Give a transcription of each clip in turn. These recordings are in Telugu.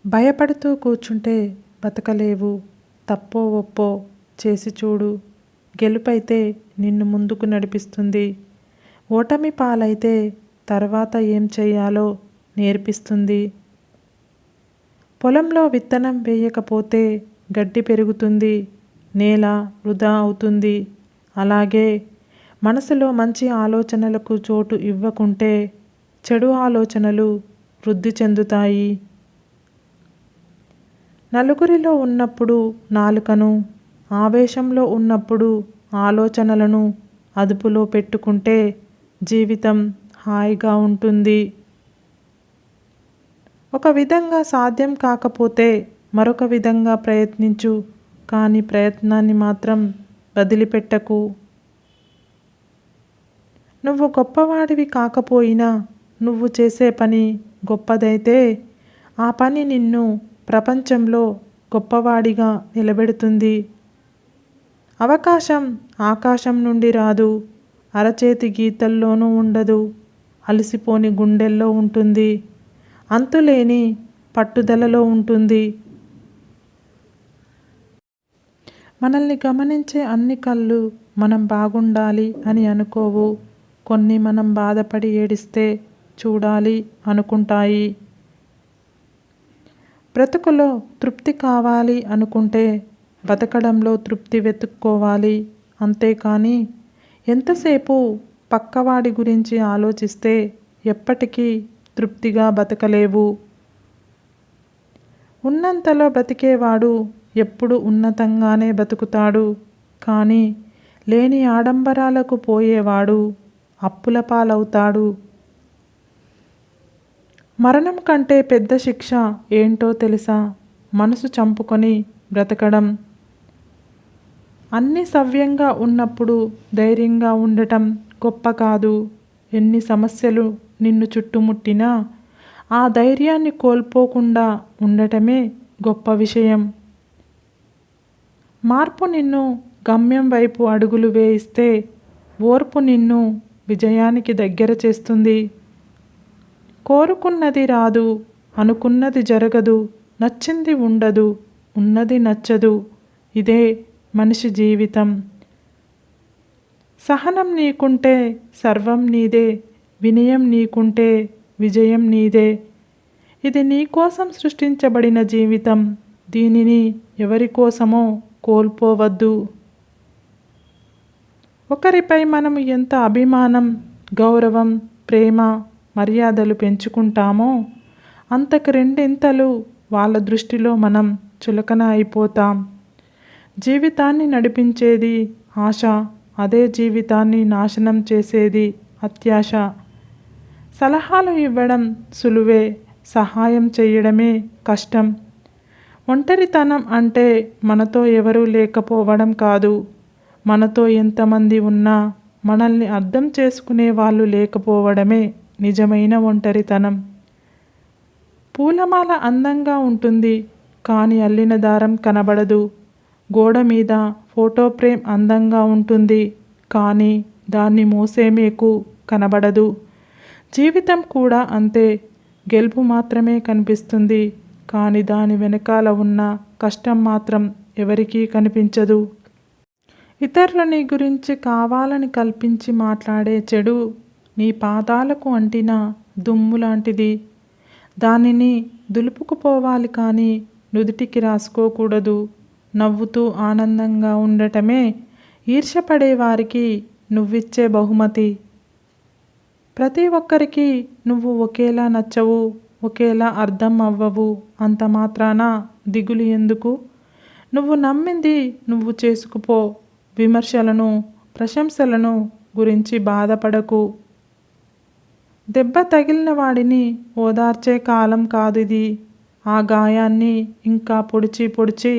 భయపడుతూ కూర్చుంటే బతకలేవు. తప్పో ఒప్పో చేసి చూడు. గెలుపైతే నిన్ను ముందుకు నడిపిస్తుంది. ఓటమి పాలైతే తర్వాత ఏం చెయ్యాలో నేర్పిస్తుంది. పొలంలో విత్తనం వేయకపోతే గడ్డి పెరుగుతుంది, నేల వృధా అవుతుంది. అలాగే మనసులో మంచి ఆలోచనలకు చోటు ఇవ్వకుంటే చెడు ఆలోచనలు వృద్ధి చెందుతాయి. నలుగురిలో ఉన్నప్పుడు నాలుకను, ఆవేశంలో ఉన్నప్పుడు ఆలోచనలను అదుపులో పెట్టుకుంటే జీవితం హాయిగా ఉంటుంది. ఒక విధంగా సాధ్యం కాకపోతే మరొక విధంగా ప్రయత్నించు, కానీ ప్రయత్నాన్ని మాత్రం వదిలిపెట్టకు. నువ్వు గొప్పవాడివి కాకపోయినా నువ్వు చేసే పని గొప్పదైతే ఆ పని నిన్ను ప్రపంచంలో గొప్పవాడిగా నిలబెడుతుంది. అవకాశం ఆకాశం నుండి రాదు, అరచేతి గీతల్లోనూ ఉండదు. అలసిపోని గుండెల్లో ఉంటుంది, అంతులేని పట్టుదలలో ఉంటుంది. మనల్ని గమనించే అన్ని కళ్ళు మనం బాగుండాలి అని అనుకోవు. కొన్ని మనం బాధపడి ఏడిస్తే చూడాలి అనుకుంటాయి. బ్రతుకులో తృప్తి కావాలి అనుకుంటే బతకడంలో తృప్తి వెతుక్కోవాలి. అంతేకాని ఎంతసేపు పక్కవాడి గురించి ఆలోచిస్తే ఎప్పటికీ తృప్తిగా బతకలేవు. ఉన్నంతలో బ్రతికేవాడు ఎప్పుడు ఉన్నతంగానే బతుకుతాడు. కానీ లేని ఆడంబరాలకు పోయేవాడు అప్పుల పాలవుతాడు. మరణం కంటే పెద్ద శిక్ష ఏంటో తెలుసా? మనసు చంపుకొని బ్రతకడం. అన్నీ సవ్యంగా ఉన్నప్పుడు ధైర్యంగా ఉండటం గొప్ప కాదు. ఎన్ని సమస్యలు నిన్ను చుట్టుముట్టినా ఆ ధైర్యాన్ని కోల్పోకుండా ఉండటమే గొప్ప విషయం. మార్పు నిన్ను గమ్యం వైపు అడుగులు వేయిస్తే ఓర్పు నిన్ను విజయానికి దగ్గర చేస్తుంది. కోరుకున్నది రాదు, అనుకున్నది జరగదు, నచ్చింది ఉండదు, ఉన్నది నచ్చదు. ఇదే మనిషి జీవితం. సహనం నీకుంటే సర్వం నీదే, వినయం నీకుంటే విజయం నీదే. ఇది నీకోసం సృష్టించబడిన జీవితం. దీనిని ఎవరి కోసమో కోల్పోవద్దు. ఒకరిపై మనం ఎంత అభిమానం, గౌరవం, ప్రేమ, మర్యాదలు పెంచుకుంటామో అంతకు రెండింతలు వాళ్ళ దృష్టిలో మనం చులకన అయిపోతాం. జీవితాన్ని నడిపించేది ఆశ, అదే జీవితాన్ని నాశనం చేసేది అత్యాశ. సలహాలు ఇవ్వడం సులువే, సహాయం చేయడమే కష్టం. ఒంటరితనం అంటే మనతో ఎవరూ లేకపోవడం కాదు. మనతో ఎంతమంది ఉన్నా మనల్ని అర్థం చేసుకునే వాళ్ళు లేకపోవడమే నిజమైన ఒంటరితనం. పూలమాల అందంగా ఉంటుంది, కానీ అల్లిన దారం కనబడదు. గోడ మీద ఫోటో ఫ్రేమ్ అందంగా ఉంటుంది, కానీ దాన్ని మోసే మేకు కనబడదు. జీవితం కూడా అంతే. గెలుపు మాత్రమే కనిపిస్తుంది, కానీ దాని వెనకాల ఉన్న కష్టం మాత్రం ఎవరికీ కనిపించదు. ఇతరులు నీ గురించి కావాలని కల్పించి మాట్లాడే చెడు నీ పాదాలకు అంటిన దుమ్ము లాంటిది. దానిని దులుపుకుపోవాలి, కానీ నుదిటికి రాసుకోకూడదు. నవ్వుతూ ఆనందంగా ఉండటమే ఈర్ష్యపడే వారికి నువ్విచ్చే బహుమతి. ప్రతి ఒక్కరికి నువ్వు ఒకేలా నచ్చవు, ఒకేలా అర్థం అవ్వవు. అంత మాత్రాన దిగులు ఎందుకు? నువ్వు నమ్మింది నువ్వు చేసుకుపో. విమర్శలను, ప్రశంసలను గురించి బాధపడకు. దెబ్బ తగిలిన వాడిని ఓదార్చే కాలం కాదిది. ఆ గాయాన్ని ఇంకా పొడిచి పొడిచి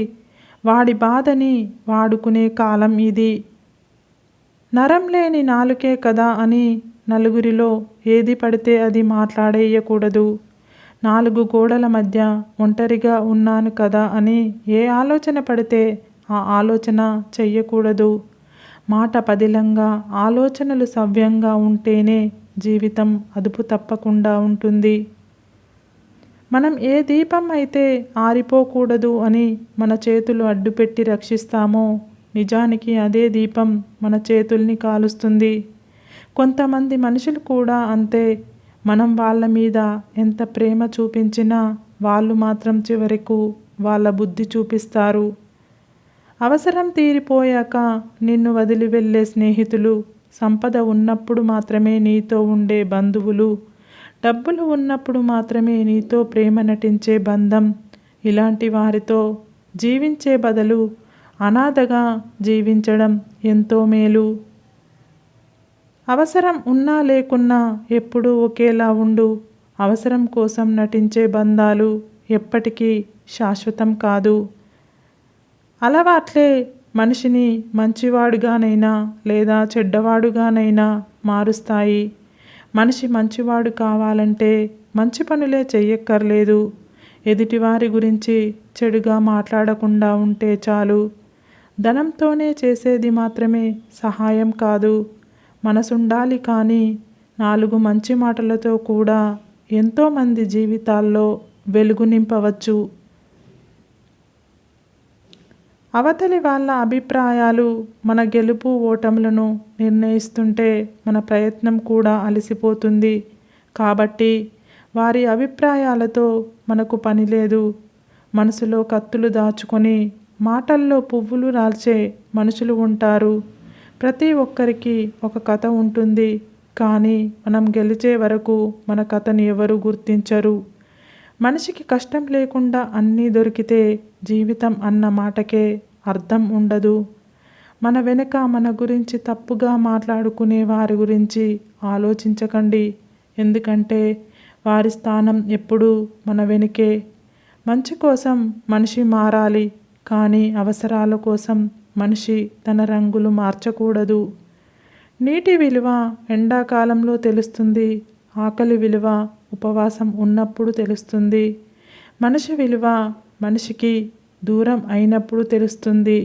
వాడి బాధని వాడుకునే కాలం ఇది. నరం లేని నాలుకే కదా అని నలుగురిలో ఏది పడితే అది మాట్లాడేయకూడదు. నాలుగు గోడల మధ్య ఒంటరిగా ఉన్నాను కదా అని ఏ ఆలోచన పడితే ఆ ఆలోచన చెయ్యకూడదు. మాట పదిలంగా, ఆలోచనలు సవ్యంగా ఉంటేనే జీవితం అదుపు తప్పకుండా ఉంటుంది. మనం ఏ దీపం అయితే ఆరిపోకూడదు అని మన చేతులు అడ్డుపెట్టి రక్షిస్తామో నిజానికి అదే దీపం మన చేతుల్ని కాలుస్తుంది. కొంతమంది మనుషులు కూడా అంతే. మనం వాళ్ళ మీద ఎంత ప్రేమ చూపించినా వాళ్ళు మాత్రం చివరకు వాళ్ళ బుద్ధి చూపిస్తారు. అవసరం తీరిపోయాక నిన్ను వదిలి వెళ్ళే స్నేహితులు, సంపద ఉన్నప్పుడు మాత్రమే నీతో ఉండే బంధువులు, డబ్బులు ఉన్నప్పుడు మాత్రమే నీతో ప్రేమ నటించే బంధం, ఇలాంటి వారితో జీవించే బదులు అనాథగా జీవించడం ఎంతో మేలు. అవసరం ఉన్నా లేకున్నా ఎప్పుడూ ఒకేలా ఉండు. అవసరం కోసం నటించే బంధాలు ఎప్పటికీ శాశ్వతం కాదు. అలవాట్లే మనిషిని మంచివాడుగానైనా లేదా చెడ్డవాడుగానైనా మారుస్తాయి. మనిషి మంచివాడు కావాలంటే మంచి పనులే చెయ్యక్కర్లేదు. ఎదుటివారి గురించి చెడుగా మాట్లాడకుండా ఉంటే చాలు. ధనంతోనే చేసేది మాత్రమే సహాయం కాదు. మనసుండాలి కానీ 4 మంచి మాటలతో కూడా ఎంతోమంది జీవితాల్లో వెలుగు నింపవచ్చు. అవతలి వాళ్ళ అభిప్రాయాలు మన గెలుపు ఓటములను నిర్ణయిస్తుంటే మన ప్రయత్నం కూడా అలసిపోతుంది. కాబట్టి వారి అభిప్రాయాలతో మనకు పని లేదు. మనసులో కత్తులు దాచుకొని మాటల్లో పువ్వులు రాల్చే మనుషులు ఉంటారు. ప్రతి ఒక్కరికి ఒక కథ ఉంటుంది. కానీ మనం గెలిచే వరకు మన కథని ఎవరు గుర్తించరు. మనిషికి కష్టం లేకుండా అన్నీ దొరికితే జీవితం అన్న మాటకే అర్థం ఉండదు. మన వెనుక మన గురించి తప్పుగా మాట్లాడుకునే వారి గురించి ఆలోచించకండి. ఎందుకంటే వారి స్థానం ఎప్పుడూ మన వెనుకే. మంచి కోసం మనిషి మారాలి కానీ అవసరాల కోసం మనిషి తన రంగులు మార్చకూడదు. నీటి విలువ ఎండాకాలంలో తెలుస్తుంది. ఆకలి విలువ ఉపవాసం ఉన్నప్పుడు తెలుస్తుంది. మనిషి విలువ మనిషికి దూరం అయినప్పుడు తెలుస్తుంది.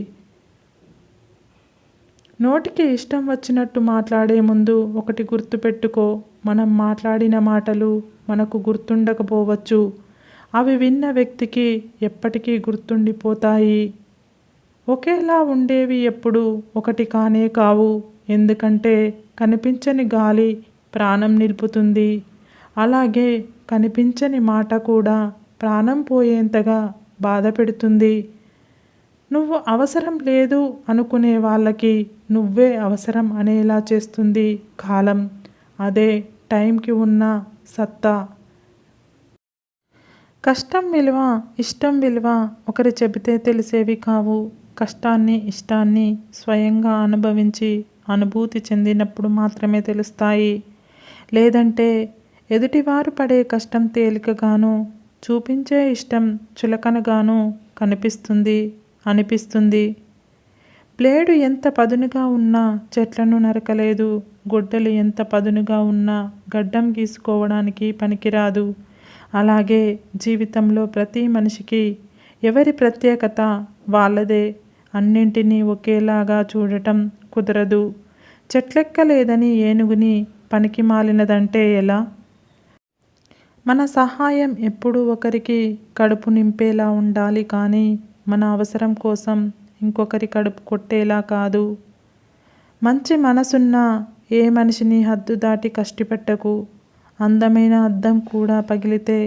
నోటికి ఇష్టం వచ్చినట్టు మాట్లాడే ముందు ఒకటి గుర్తుపెట్టుకో. మనం మాట్లాడిన మాటలు మనకు గుర్తుండకపోవచ్చు. అవి విన్న వ్యక్తికి ఎప్పటికీ గుర్తుండిపోతాయి. ఒకేలా ఉండేవి ఎప్పుడు ఒకటి కానే కావు. ఎందుకంటే కనిపించని గాలి ప్రాణం నిలుపుతుంది. అలాగే కనిపించని మాట కూడా ప్రాణం పోయేంతగా బాధ పెడుతుంది. నువ్వు అవసరం లేదు అనుకునే వాళ్ళకి నువ్వే అవసరం అనేలా చేస్తుంది కాలం. అదే టైంకి ఉన్న సత్తా. కష్టం విలువ, ఇష్టం విలువ ఒకరు చెబితే తెలిసేవి కావు. కష్టాన్ని, ఇష్టాన్ని స్వయంగా అనుభవించి అనుభూతి చెందినప్పుడు మాత్రమే తెలుస్తాయి. లేదంటే ఎదుటివారు పడే కష్టం తేలికగాను, చూపించే ఇష్టం చులకనగాను కనిపిస్తుంది, అనిపిస్తుంది. బ్లేడు ఎంత పదునుగా ఉన్నా చెట్లను నరకలేదు. గొడ్డలి ఎంత పదునుగా ఉన్నా గడ్డం గీసుకోవడానికి పనికిరాదు. అలాగే జీవితంలో ప్రతి మనిషికి ఎవరి ప్రత్యేకత వాళ్ళదే. అన్నింటినీ ఒకేలాగా చూడటం కుదరదు. చెట్లెక్కలేదని ఏనుగుని పనికి మాలినదంటే ఎలా? మన సహాయం ఎప్పుడూ ఒకరికి కడుపు నింపేలా ఉండాలి కానీ మన అవసరం కోసం ఇంకొకరి కడుపు కొట్టేలా కాదు. మంచి మనసున్న ఏ మనిషిని హద్దు దాటి కష్టిపెట్టకు. అందమైన అద్దం కూడా పగిలితే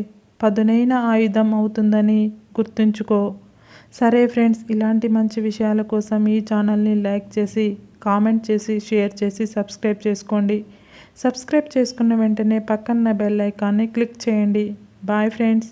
పదునైన ఆయుధం అవుతుందని గుర్తుంచుకో. సరే ఫ్రెండ్స్, ఇలాంటి మంచి విషయాల కోసం ఈ ఛానల్ని లైక్ చేసి, కామెంట్ చేసి, షేర్ చేసి సబ్స్క్రైబ్ చేసుకోండి. సబ్స్క్రైబ్ చేసుకున్న వెంటనే పక్కన బెల్ ఐకాన్ని క్లిక్ చేయండి. Bye friends.